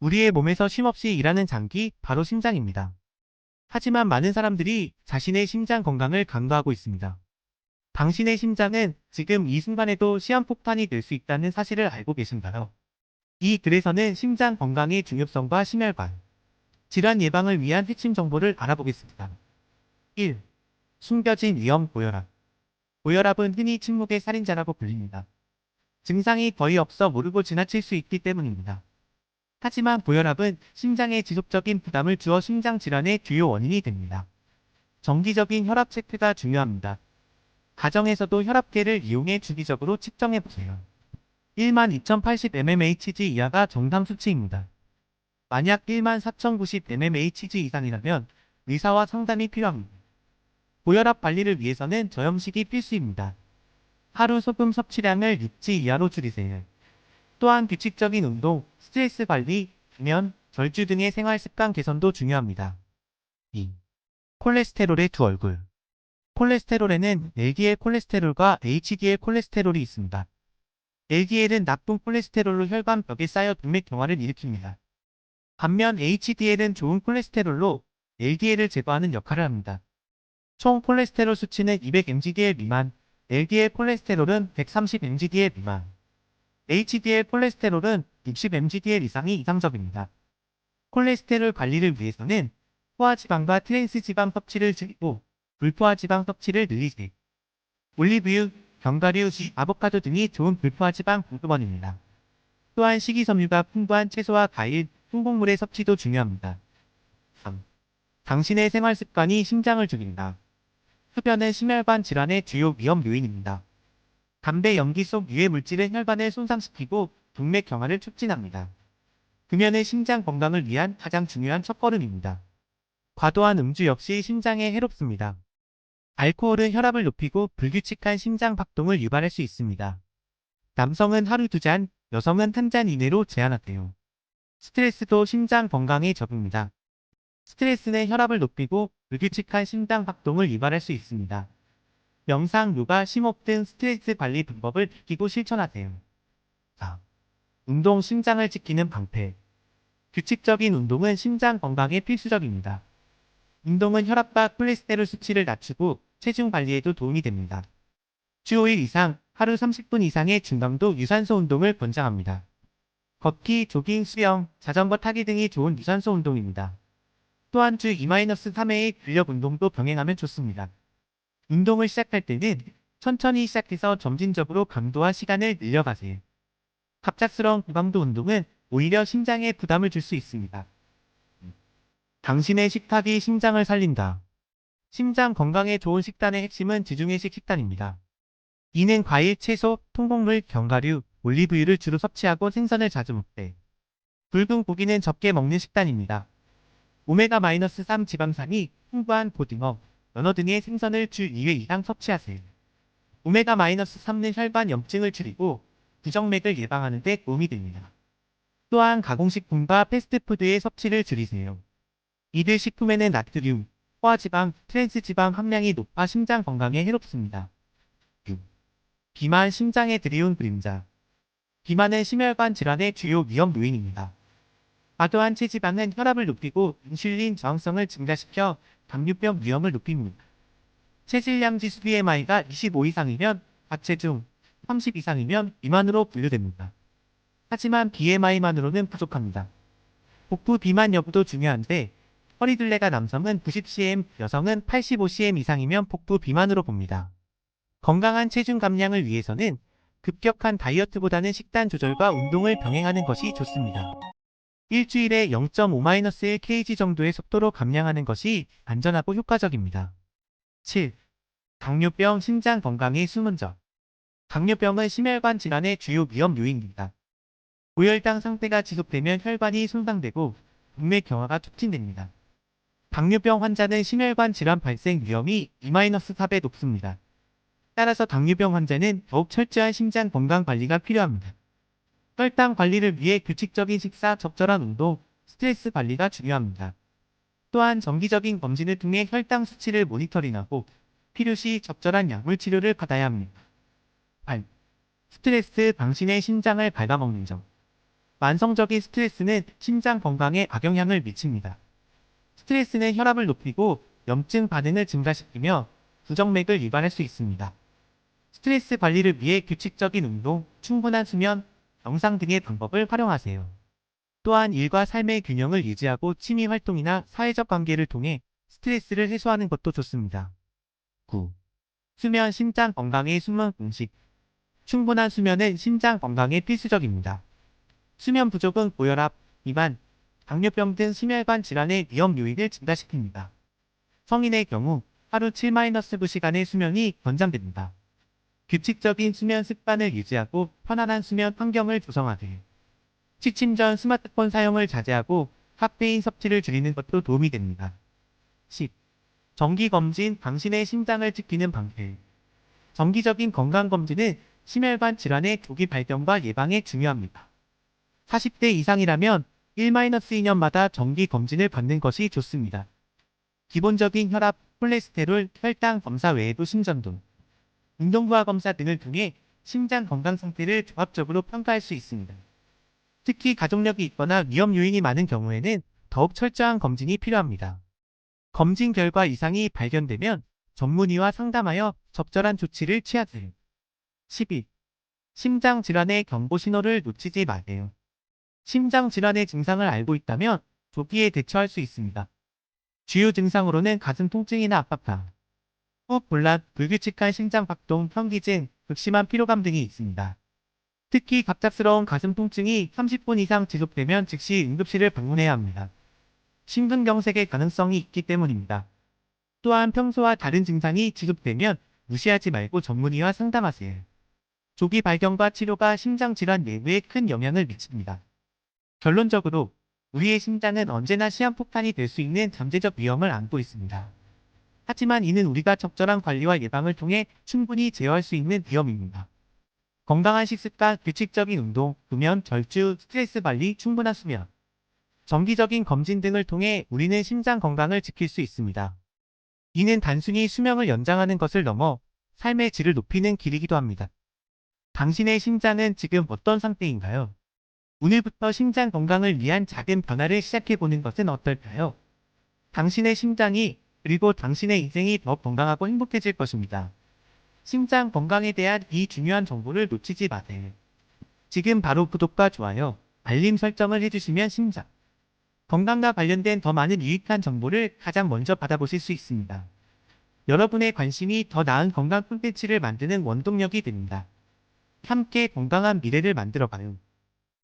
우리의 몸에서 쉼없이 일하는 장기, 바로 심장입니다. 하지만 많은 사람들이 자신의 심장 건강을 간과하고 있습니다. 당신의 심장은 지금 이 순간에도 시한폭탄이 될 수 있다는 사실을 알고 계신가요? 이 글에서는 심장 건강의 중요성과 심혈관, 질환 예방을 위한 핵심 정보를 알아보겠습니다. 1. 숨겨진 위험 고혈압. 고혈압은 흔히 침묵의 살인자라고 불립니다. 증상이 거의 없어 모르고 지나칠 수 있기 때문입니다. 하지만 고혈압은 심장에 지속적인 부담을 주어 심장 질환의 주요 원인이 됩니다. 정기적인 혈압 체크가 중요합니다. 가정에서도 혈압계를 이용해 주기적으로 측정해보세요. 12,080mmHg 이하가 정상 수치입니다. 만약 14,090mmHg 이상이라면 의사와 상담이 필요합니다. 고혈압 관리를 위해서는 저염식이 필수입니다. 하루 소금 섭취량을 6지 이하로 줄이세요. 또한 규칙적인 운동, 스트레스 관리, 수면, 절주 등의 생활 습관 개선도 중요합니다. 2. 콜레스테롤의 두 얼굴. 콜레스테롤에는 LDL 콜레스테롤과 HDL 콜레스테롤이 있습니다. LDL은 나쁜 콜레스테롤로 혈관벽에 쌓여 동맥경화를 일으킵니다. 반면 HDL은 좋은 콜레스테롤로 LDL을 제거하는 역할을 합니다. 총 콜레스테롤 수치는 200mgdl 미만, LDL 콜레스테롤은 130mgdl 미만, HDL 콜레스테롤은 60mgdl 이상이 이상적입니다. 콜레스테롤 관리를 위해서는 포화지방과 트랜스지방 섭취를 줄이고 불포화지방 섭취를 늘리세요. 올리브유, 견과류, 아보카도 등이 좋은 불포화지방 공급원입니다. 또한 식이섬유가 풍부한 채소와 과일, 풍곡물의 섭취도 중요합니다. 3. 당신의 생활습관이 심장을 죽인다. 흡연은 심혈관 질환의 주요 위험 요인입니다. 담배 연기 속 유해 물질은 혈관을 손상시키고 동맥경화를 촉진합니다. 금연은 심장 건강을 위한 가장 중요한 첫걸음입니다. 과도한 음주 역시 심장에 해롭습니다. 알코올은 혈압을 높이고 불규칙한 심장 박동을 유발할 수 있습니다. 남성은 하루 2잔, 여성은 1잔 이내로 제한하세요. 스트레스도 심장 건강에 적입니다. 스트레스는 혈압을 높이고 불규칙한 심장 박동을 유발할 수 있습니다. 명상, 요가, 심호흡 등 스트레스 관리 방법을 익히고 실천하세요. 4. 운동 심장을 지키는 방패. 규칙적인 운동은 심장 건강에 필수적입니다. 운동은 혈압과 콜레스테롤 수치를 낮추고 체중 관리에도 도움이 됩니다. 주 5일 이상, 하루 30분 이상의 중강도 유산소 운동을 권장합니다. 걷기, 조깅, 수영, 자전거 타기 등이 좋은 유산소 운동입니다. 또한 주 2-3회의 근력 운동도 병행하면 좋습니다. 운동을 시작할 때는 천천히 시작해서 점진적으로 강도와 시간을 늘려가세요. 갑작스러운 고강도 운동은 오히려 심장에 부담을 줄 수 있습니다. 당신의 식탁이 심장을 살린다. 심장 건강에 좋은 식단의 핵심은 지중해식 식단입니다. 이는 과일, 채소, 통곡물, 견과류, 올리브유를 주로 섭취하고 생선을 자주 먹되 붉은 고기는 적게 먹는 식단입니다. 오메가-3 지방산이 풍부한 고등어, 연어 등의 생선을 주 2회 이상 섭취하세요. 오메가-3는 혈관 염증을 줄이고 부정맥을 예방하는 데 도움이 됩니다. 또한 가공식품과 패스트푸드의 섭취를 줄이세요. 이들 식품에는 나트륨, 포화지방, 트랜스지방 함량이 높아 심장 건강에 해롭습니다. 6. 비만 심장에 들이운 그림자. 비만은 심혈관 질환의 주요 위험 요인입니다. 과도한 체지방은 혈압을 높이고 인슐린 저항성을 증가시켜 당뇨병 위험을 높입니다. 체질량 지수 BMI가 25 이상이면 과체중, 30 이상이면 비만으로 분류됩니다. 하지만 BMI만으로는 부족합니다. 복부 비만 여부도 중요한데 허리둘레가 남성은 90cm, 여성은 85cm 이상이면 복부 비만으로 봅니다. 건강한 체중 감량을 위해서는 급격한 다이어트보다는 식단 조절과 운동을 병행하는 것이 좋습니다. 일주일에 0.5-1kg 정도의 속도로 감량하는 것이 안전하고 효과적입니다. 7. 당뇨병 심장 건강의 숨은적. 당뇨병은 심혈관 질환의 주요 위험 요인입니다. 고혈당 상태가 지속되면 혈관이 손상되고 동맥경화가 촉진됩니다. 당뇨병 환자는 심혈관 질환 발생 위험이 2-4배 높습니다. 따라서 당뇨병 환자는 더욱 철저한 심장 건강 관리가 필요합니다. 혈당 관리를 위해 규칙적인 식사, 적절한 운동, 스트레스 관리가 중요합니다. 또한 정기적인 검진을 통해 혈당 수치를 모니터링하고 필요시 적절한 약물 치료를 받아야 합니다. 8. 스트레스 당신의 심장을 갉아먹는 점. 만성적인 스트레스는 심장 건강에 악영향을 미칩니다. 스트레스는 혈압을 높이고 염증 반응을 증가시키며 부정맥을 유발할 수 있습니다. 스트레스 관리를 위해 규칙적인 운동, 충분한 수면, 명상 등의 방법을 활용하세요. 또한 일과 삶의 균형을 유지하고 취미 활동이나 사회적 관계를 통해 스트레스를 해소하는 것도 좋습니다. 9. 수면 심장 건강의 수면 공식. 충분한 수면은 심장 건강에 필수적입니다. 수면 부족은 고혈압, 비만, 당뇨병 등 심혈관 질환의 위험 요인을 증가시킵니다. 성인의 경우 하루 7-9시간의 수면이 권장됩니다. 규칙적인 수면 습관을 유지하고 편안한 수면 환경을 조성하세요. 취침 전 스마트폰 사용을 자제하고 카페인 섭취를 줄이는 것도 도움이 됩니다. 10. 정기검진, 당신의 심장을 지키는 방법. 정기적인 건강검진은 심혈관 질환의 조기 발견과 예방에 중요합니다. 40대 이상이라면 1-2년마다 정기검진을 받는 것이 좋습니다. 기본적인 혈압, 콜레스테롤, 혈당 검사 외에도 심전도, 운동부하 검사 등을 통해 심장 건강 상태를 종합적으로 평가할 수 있습니다. 특히 가족력이 있거나 위험 요인이 많은 경우에는 더욱 철저한 검진이 필요합니다. 검진 결과 이상이 발견되면 전문의와 상담하여 적절한 조치를 취하세요. 12. 심장 질환의 경고 신호를 놓치지 마세요. 심장 질환의 증상을 알고 있다면 조기에 대처할 수 있습니다. 주요 증상으로는 가슴 통증이나 압박감, 호흡 곤란, 불규칙한 심장 박동, 현기증, 극심한 피로감 등이 있습니다. 특히 갑작스러운 가슴 통증이 30분 이상 지속되면 즉시 응급실을 방문해야 합니다. 심근경색의 가능성이 있기 때문입니다. 또한 평소와 다른 증상이 지속되면 무시하지 말고 전문의와 상담하세요. 조기 발견과 치료가 심장 질환 예후에 큰 영향을 미칩니다. 결론적으로 우리의 심장은 언제나 시한폭탄이 될 수 있는 잠재적 위험을 안고 있습니다. 하지만 이는 우리가 적절한 관리와 예방을 통해 충분히 제어할 수 있는 위험입니다. 건강한 식습관, 규칙적인 운동, 금연, 절주, 스트레스 관리, 충분한 수면, 정기적인 검진 등을 통해 우리는 심장 건강을 지킬 수 있습니다. 이는 단순히 수명을 연장하는 것을 넘어 삶의 질을 높이는 길이기도 합니다. 당신의 심장은 지금 어떤 상태인가요? 오늘부터 심장 건강을 위한 작은 변화를 시작해보는 것은 어떨까요? 당신의 심장이 그리고 당신의 인생이 더 건강하고 행복해질 것입니다. 심장 건강에 대한 이 중요한 정보를 놓치지 마세요. 지금 바로 구독과 좋아요, 알림 설정을 해주시면 심장 건강과 관련된 더 많은 유익한 정보를 가장 먼저 받아보실 수 있습니다. 여러분의 관심이 더 나은 건강 콘텐츠를 만드는 원동력이 됩니다. 함께 건강한 미래를 만들어가요.